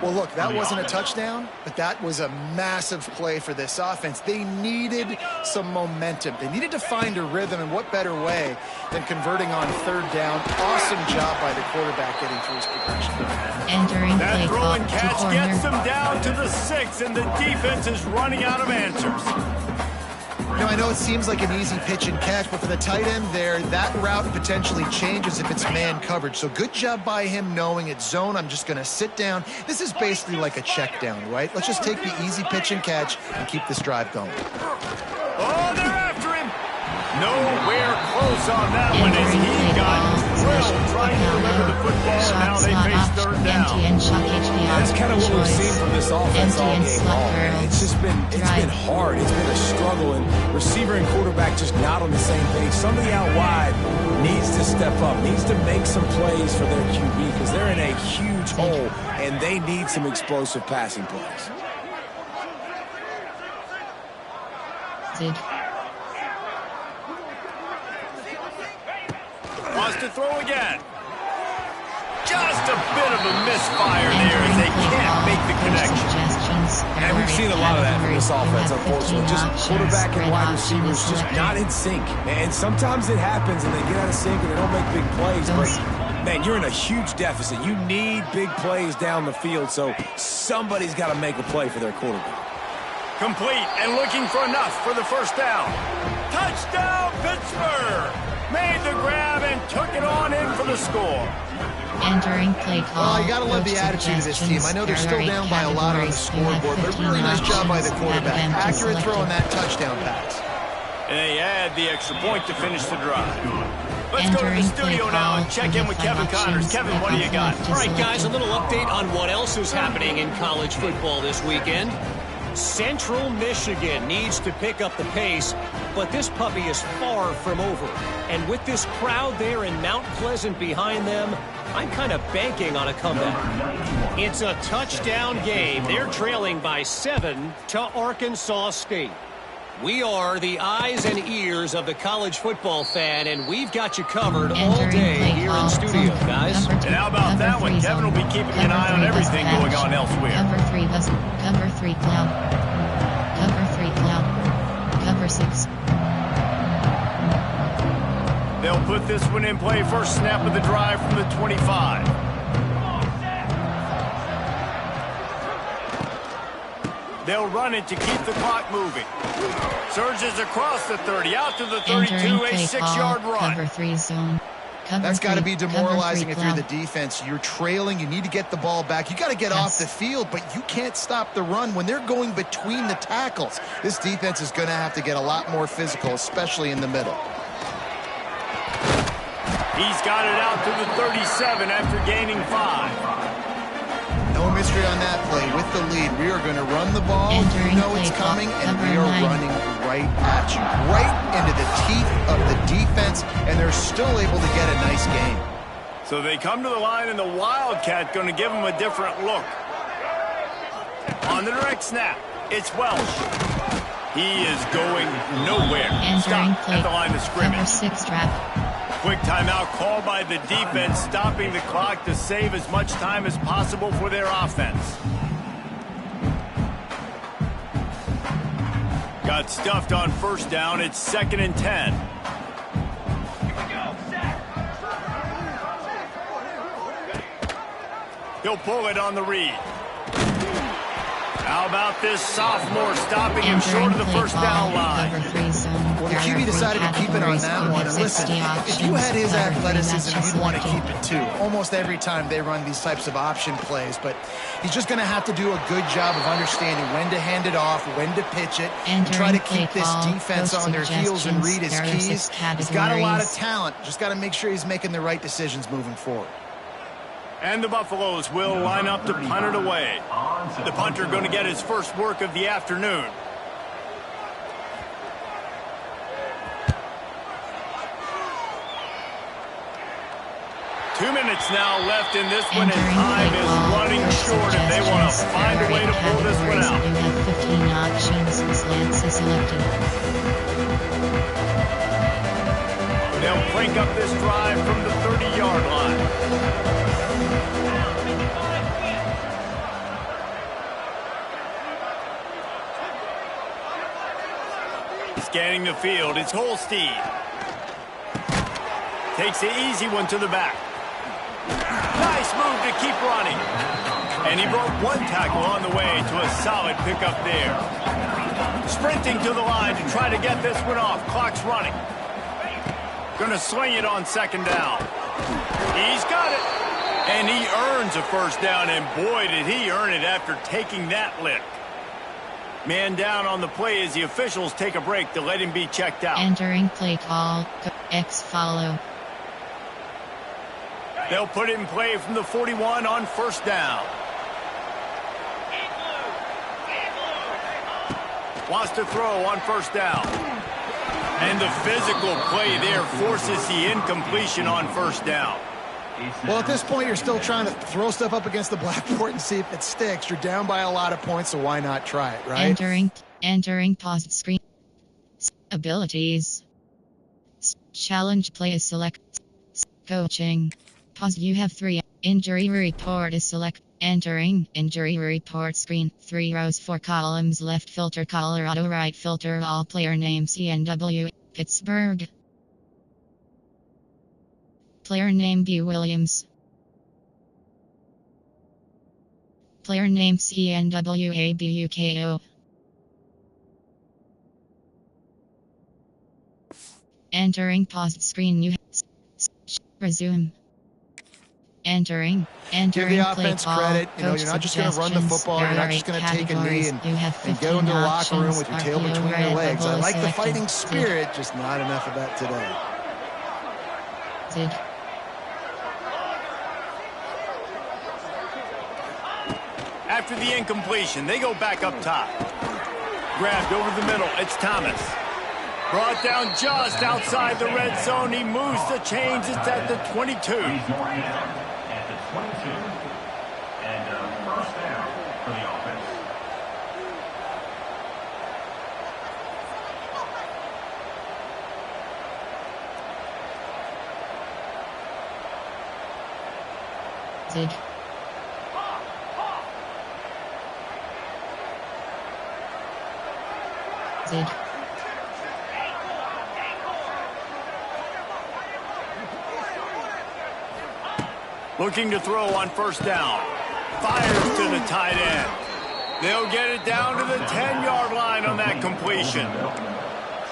D: Well, look, that wasn't a touchdown, but that was a massive play for this offense. They needed some momentum. They needed to find a rhythm, and what better way than converting on third down. Awesome job by the quarterback getting through his progression.
B: That throw and catch gets them down to the 6, and the defense is running out of answers.
D: You know, I know it seems like an easy pitch and catch, but for the tight end there, that route potentially changes if it's man coverage. So good job by him knowing it's zone. I'm just going to sit down. This is basically like a check down, right? Let's just take the easy pitch and catch and keep this drive going.
B: Oh, they're after him. Nowhere close on that one as he got drilled trying to deliver the football, and now they face third down.
C: That's kind of what we've seen from this offense all game long. It's been hard. It's been a struggle, and receiver and quarterback just not on the same page. Somebody out wide needs to step up, needs to make some plays for their QB because they're in a huge hole, and they need some explosive passing plays.
B: Wants to throw again. Just a bit of a misfire there as they can't make the connection.
C: And we've seen a lot of that from this offense, unfortunately. Just quarterback and wide receivers just not in sync. And sometimes it happens and they get out of sync and they don't make big plays. But, man, you're in a huge deficit. You need big plays down the field, so somebody's got to make a play for their quarterback.
B: Complete and looking for enough for the first down. Touchdown, Pittsburgh! Made the grab and took it on in for the score.
A: Entering play call.
D: Well, you got to love the attitude of this team. I know they're still down by a lot on the scoreboard, but really nice job by the quarterback. Accurate throw on that touchdown pass.
B: And they add the extra point to finish the drive. Let's go to the studio now and check in with Kevin Connors. Kevin, what do you got?
E: All right, guys, a little update on what else is happening in college football this weekend. Central Michigan needs to pick up the pace, but this puppy is far from over. And with this crowd there in Mount Pleasant behind them, I'm kind of banking on a comeback. It's a touchdown game. They're trailing by 7 to Arkansas State. We are the eyes and ears of the college football fan, and we've got you covered all day here in studio, guys.
B: And how about that one? Kevin will be keeping an eye on everything going on elsewhere.
A: Cover 3 cloud. Cover 3 cloud. Cover 6.
B: They'll put this one in play. First snap of the drive from the 25. They'll run it to keep the clock moving. Surges across the 30, out to the 32, a 6-yard run.
A: Cover 3 zone.
D: That's got to be demoralizing if you're the defense. You're trailing. You need to get the ball back. You got to get off the field, but you can't stop the run when they're going between the tackles. This defense is going to have to get a lot more physical, especially in the middle.
B: He's got it out to the 37 after gaining 5.
D: No mystery on that play. With the lead, we are going to run the ball. You know it's coming, and we are running right at you. Right into the teeth of the defense, and they're still able to get a nice game.
B: So they come to the line, and the Wildcat going to give them a different look. On the direct snap, it's Welsh. He is going nowhere.
A: Entering
B: Stop
A: play.
B: at the line of scrimmage.
A: Cover 6 trap.
B: Quick timeout called by the defense, stopping the clock to save as much time as possible for their offense. Got stuffed on first down. It's 2nd and 10. He'll pull it on the read. How about this sophomore stopping him short of the first down line?
D: Well, the QB decided to keep it on that one. And listen, if you had his athleticism, you'd want to keep it too. Almost every time they run these types of option plays. But he's just going to have to do a good job of understanding when to hand it off, when to pitch it, and try to keep this defense on their heels and read his keys. He's got a lot of talent. Just got to make sure he's making the right decisions moving forward.
B: And the Buffaloes will line up to punt it away. The punter going to get his first work of the afternoon. Two minutes now left in this one, and time is running short, and they want to find a way to pull this one out.
A: You have 15 options. Slants is selected.
B: They'll crank up this drive from the 30-yard line. Scanning the field, it's Holstein. Takes the easy one to the back. Nice move to keep running. And he broke one tackle on the way to a solid pickup there. Sprinting to the line to try to get this one off. Clock's running. Gonna swing it on 2nd down. He's got it. And he earns a first down, and boy, did he earn it after taking that lick. Man down on the play as the officials take a break to let him be checked out.
A: Entering play call. X follow.
B: They'll put it in play from the 41 on first down. Wants to throw on first down. And the physical play there forces the incompletion on first down.
D: Well, at this point, you're still trying to throw stuff up against the blackboard and see if it sticks. You're down by a lot of points, so why not try it, right?
A: Entering paused screen. Abilities. Challenge play is select. Coaching. Pause. You have 3. Injury report is select. Entering injury report screen. 3 rows, 4 columns. Left filter Colorado, right filter all player name CNW Pittsburgh. Player name B. Williams. Player name CNWABUKO. Entering paused screen. You resume. Entering
D: Give the offense credit. You know, you're not just going to run the football. You're not just going to take a knee and go into the locker room with your tail between your legs. I like the fighting spirit, just not enough of that today.
B: After the incompletion, they go back up top. Grabbed over the middle, it's Thomas. Brought down just outside the red zone. He moves the chains. It's at the 22.
G: At the 22. And first down for the offense.
B: Looking to throw on first down. Fires to the tight end. They'll get it down to the 10-yard line on that completion.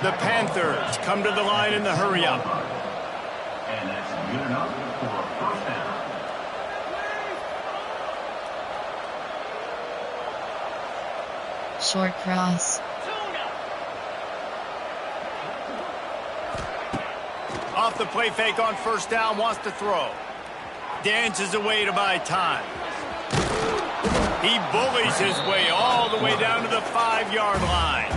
B: The Panthers come to the line in the hurry-up.
G: And that's good enough for a first down.
A: Short cross.
B: Off the play fake on first down, wants to throw. Dances away to buy time. He bullies his way all the way down to the 5-yard line.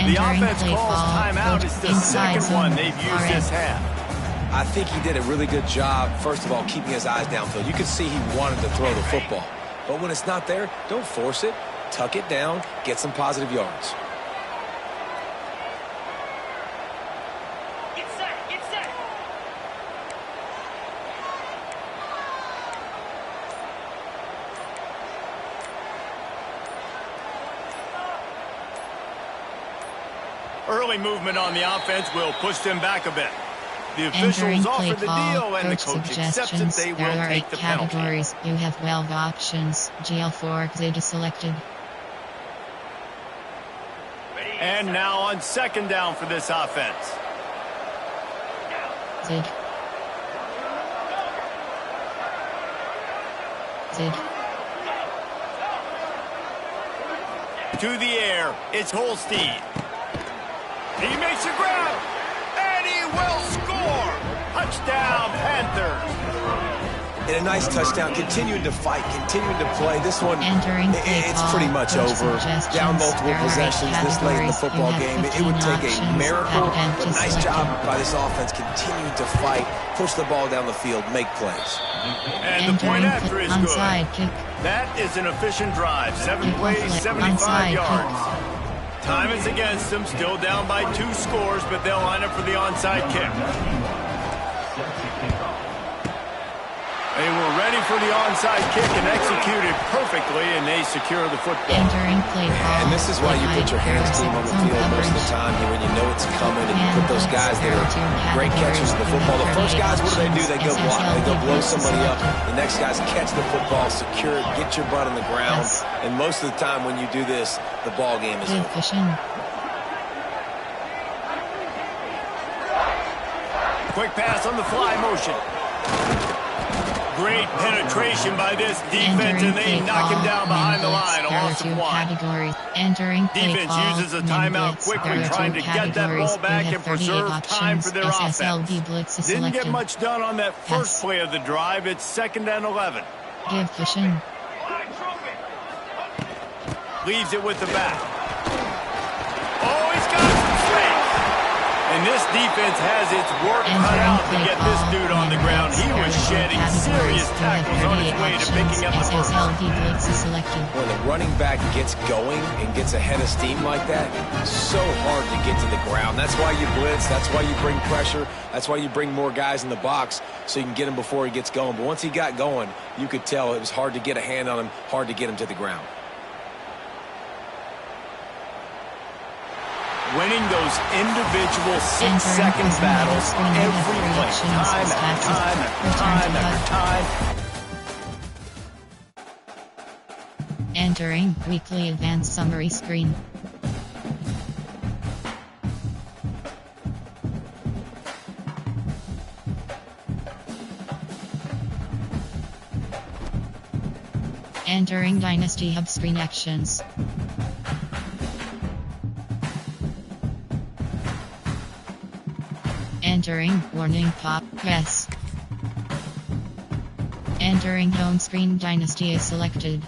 B: The offense calls timeout. It's the second one they've used this half.
C: I think he did a really good job, first of all, keeping his eyes downfield. You can see he wanted to throw the football. But when it's not there, don't force it. Tuck it down, get some positive yards.
B: Early movement on the offense will push them back a bit. The
A: Entering
B: officials
A: play
B: offer the
A: call,
B: deal, and the
A: coach
B: coach accepts that
A: suggestions.
B: they
A: There
B: will
A: are
B: take
A: 8
B: the penalty.
A: categories. You have 12 options. GL4 ZID selected.
B: And now on second down for this offense.
A: ZID. ZID.
B: To the air, it's Holstein. He makes a grab, and he will score. Touchdown, Panthers.
C: And a nice touchdown, continuing to fight, continuing to play. This one,
A: Entering
C: it's
A: play
C: pretty
A: call,
C: much
A: coach
C: over.
A: suggestions.
C: Down multiple
A: There are 8
C: possessions this late in the
A: categories.
C: football
A: You have
C: game. It would
A: 15
C: take a
A: options.
C: miracle,
A: Advent
C: but
A: is
C: nice
A: selected.
C: job by this offense, continuing to fight, push the ball down the field, make plays.
B: And the point
A: Entering
B: after is
A: onside
B: good.
A: kick.
B: That is an efficient drive. 7 plays,
A: Onside
B: 75
A: kick.
B: yards. Time is against them. Still down by 2 scores, but they'll line up for the onside kick. They were ready for the onside kick and executed perfectly, and they secure the football.
A: Entering play call.
C: And this is why you put your hands team on the field most of the time when you know it's coming, and you put those guys that are great catchers of the football. The first guys, what do? They go block. They go blow somebody up. The next guys catch the football, secure it, get your butt on the ground.
A: Yes.
C: And most of the time when you do this, the ball game is over.
A: Fishing.
B: Quick pass on the fly motion. Great penetration by this defense, and they knock him down behind the line. A loss of 1.
A: Categories. Entering play
B: Defense
A: call,
B: uses a
A: men
B: timeout
A: blitz.
B: quickly,
A: There are
B: trying
A: 2
B: to get that
A: categories.
B: ball back
A: You have
B: and
A: 38
B: preserve time
A: options.
B: for their offense.
A: SSLD blitz is
B: Didn't get
A: selected.
B: much done on that first
A: Yes.
B: play of the drive. It's 2nd and 11.
A: Give fishing.
B: Leaves it with the back. Oh, he's got some space. And this defense has its work cut out to get this dude on the ground. He was shedding serious tackles on his way to picking up the first.
A: SSLD blitz is selected.
C: When the running back gets going and gets ahead of steam like that, it's so hard to get to the ground. That's why you blitz. That's why you bring pressure. That's why you bring more guys in the box so you can get him before he gets going. But once he got going, you could tell it was hard to get a hand on him, hard to get him to the ground.
B: Winning those individual 6-second battles every play, time after time after time after time.
A: Entering weekly advanced summary screen. Entering Dynasty Hub screen actions. Entering warning pop, yes. Entering home screen Dynasty is selected.